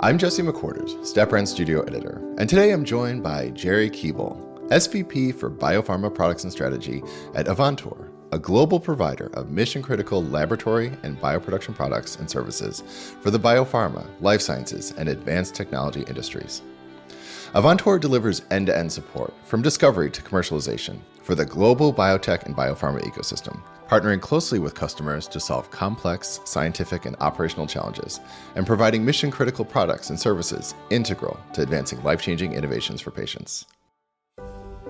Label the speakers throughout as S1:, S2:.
S1: I'm Jesse McQuarters, Step Brand Studio Editor, and today I'm joined by Jerry Keybl, SVP for Biopharma Products and Strategy at Avantor, a global provider of mission-critical laboratory and bioproduction products and services for the biopharma, life sciences, and advanced technology industries. Avantor delivers end-to-end support from discovery to commercialization for the global biotech and biopharma ecosystem, partnering closely with customers to solve complex scientific and operational challenges, and providing mission-critical products and services integral to advancing life-changing innovations for patients.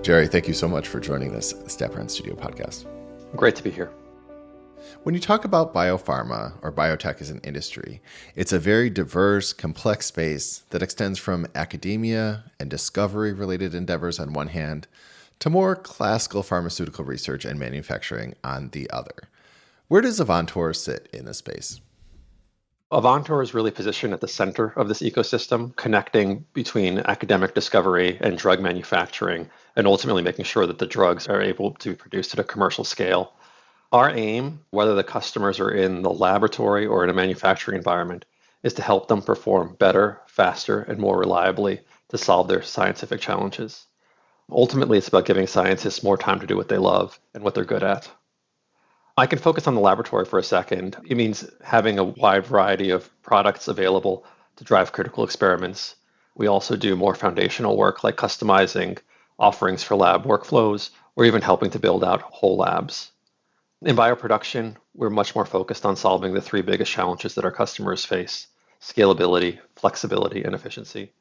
S1: Jerry, thank you so much for joining this Step Brand Studio podcast.
S2: Great to be here.
S1: When you talk about biopharma or biotech as an industry, it's a very diverse, complex space that extends from academia and discovery-related endeavors on one hand to more classical pharmaceutical research and manufacturing on the other. Where does Avantor sit in this space?
S2: Avantor is really positioned at the center of this ecosystem, connecting between academic discovery and drug manufacturing, and ultimately making sure that the drugs are able to be produced at a commercial scale. Our aim, whether the customers are in the laboratory or in a manufacturing environment, is to help them perform better, faster, and more reliably to solve their scientific challenges. Ultimately, it's about giving scientists more time to do what they love and what they're good at. I can focus on the laboratory for a second. It means having a wide variety of products available to drive critical experiments. We also do more foundational work like customizing offerings for lab workflows or even helping to build out whole labs. In bioproduction, we're much more focused on solving the three biggest challenges that our customers face: scalability, flexibility, and efficiency.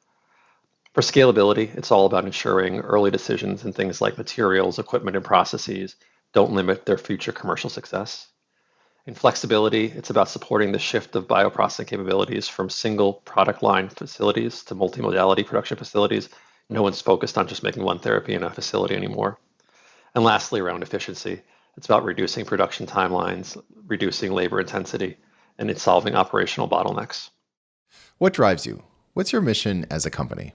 S2: For scalability, it's all about ensuring early decisions in things like materials, equipment, and processes don't limit their future commercial success. In flexibility, it's about supporting the shift of bioprocessing capabilities from single product line facilities to multimodality production facilities. No one's focused on just making one therapy in a facility anymore. And lastly, around efficiency, it's about reducing production timelines, reducing labor intensity, and it's solving operational bottlenecks.
S1: What drives you? What's your mission as a company?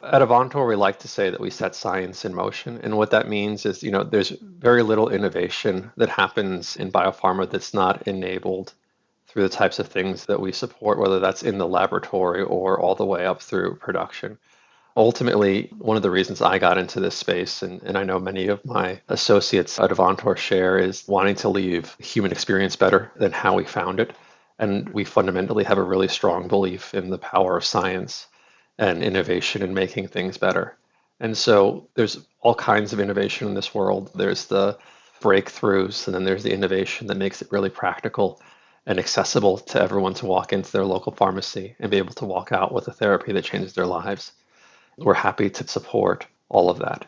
S2: At Avantor, we like to say that we set science in motion. And what that means is, there's very little innovation that happens in biopharma that's not enabled through the types of things that we support, whether that's in the laboratory or all the way up through production. Ultimately, one of the reasons I got into this space, and I know many of my associates at Avantor share, is wanting to leave human experience better than how we found it. And we fundamentally have a really strong belief in the power of science and innovation in making things better. And so there's all kinds of innovation in this world. There's the breakthroughs, and then there's the innovation that makes it really practical and accessible to everyone to walk into their local pharmacy and be able to walk out with a therapy that changes their lives. We're happy to support all of that.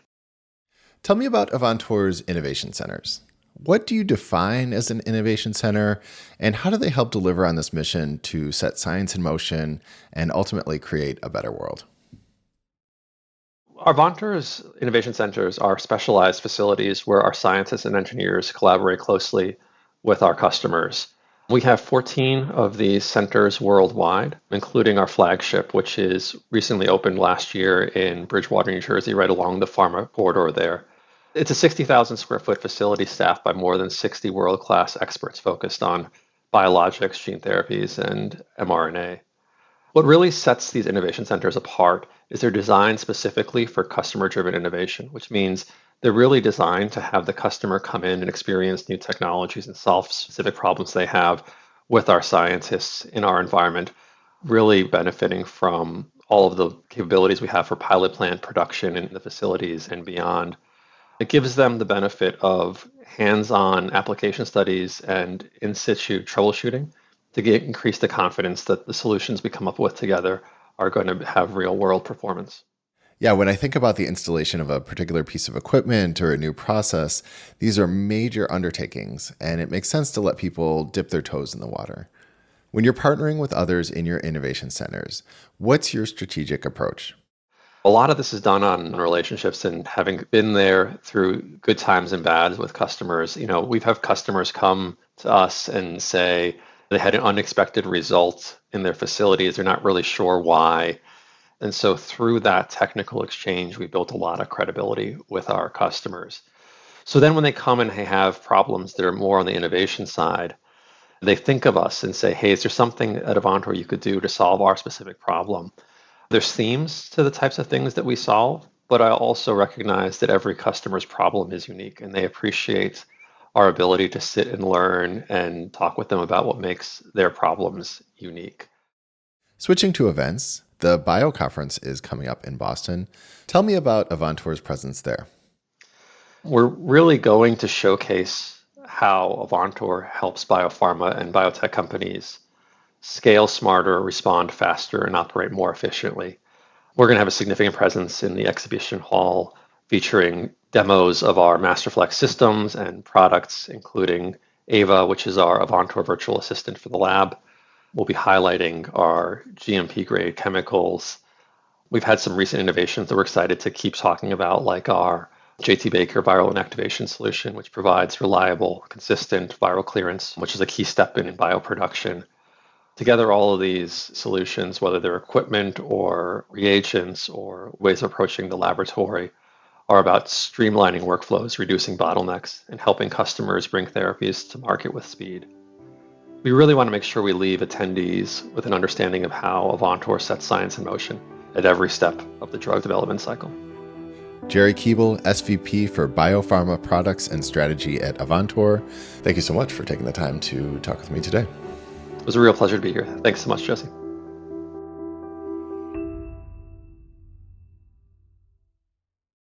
S1: Tell me about Avantor's innovation centers. What do you define as an innovation center, and how do they help deliver on this mission to set science in motion and ultimately create a better world?
S2: Avantor's innovation centers are specialized facilities where our scientists and engineers collaborate closely with our customers. We have 14 of these centers worldwide, including our flagship, which is recently opened last year in Bridgewater, New Jersey, right along the pharma corridor there. It's a 60,000 square foot facility staffed by more than 60 world-class experts focused on biologics, gene therapies, and mRNA. What really sets these innovation centers apart is they're designed specifically for customer-driven innovation, which means they're really designed to have the customer come in and experience new technologies and solve specific problems they have with our scientists in our environment, really benefiting from all of the capabilities we have for pilot plant production in the facilities and beyond. It gives them the benefit of hands-on application studies and in situ troubleshooting to increase the confidence that the solutions we come up with together are going to have real-world performance.
S1: Yeah, when I think about the installation of a particular piece of equipment or a new process, these are major undertakings, and it makes sense to let people dip their toes in the water. When you're partnering with others in your innovation centers, what's your strategic approach?
S2: A lot of this is done on relationships, and having been there through good times and bads with customers. We've had customers come to us and say they had an unexpected result in their facilities. They're not really sure why. And so through that technical exchange, we built a lot of credibility with our customers. So then when they come and they have problems that are more on the innovation side, They think of us and say, hey, is there something at Avantor you could do to solve our specific problem? There's themes to the types of things that we solve, but I also recognize that every customer's problem is unique and they appreciate our ability to sit and learn and talk with them about what makes their problems unique.
S1: Switching to events, the Bio Conference is coming up in Boston. Tell me about Avantor's presence there.
S2: We're really going to showcase how Avantor helps biopharma and biotech companies scale smarter, respond faster, and operate more efficiently. We're going to have a significant presence in the exhibition hall featuring demos of our Masterflex systems and products, including Ava, which is our Avantor virtual assistant for the lab. We'll be highlighting our GMP grade chemicals. We've had some recent innovations that we're excited to keep talking about, like our JT Baker viral inactivation solution, which provides reliable, consistent viral clearance, which is a key step in bioproduction. Together, all of these solutions, whether they're equipment or reagents or ways of approaching the laboratory, are about streamlining workflows, reducing bottlenecks, and helping customers bring therapies to market with speed. We really want to make sure we leave attendees with an understanding of how Avantor sets science in motion at every step of the drug development cycle.
S1: Jerry Keybl, SVP for Biopharma Products and Strategy at Avantor. Thank you so much for taking the time to talk with me today.
S2: It was a real pleasure to be here. Thanks so much, Jesse.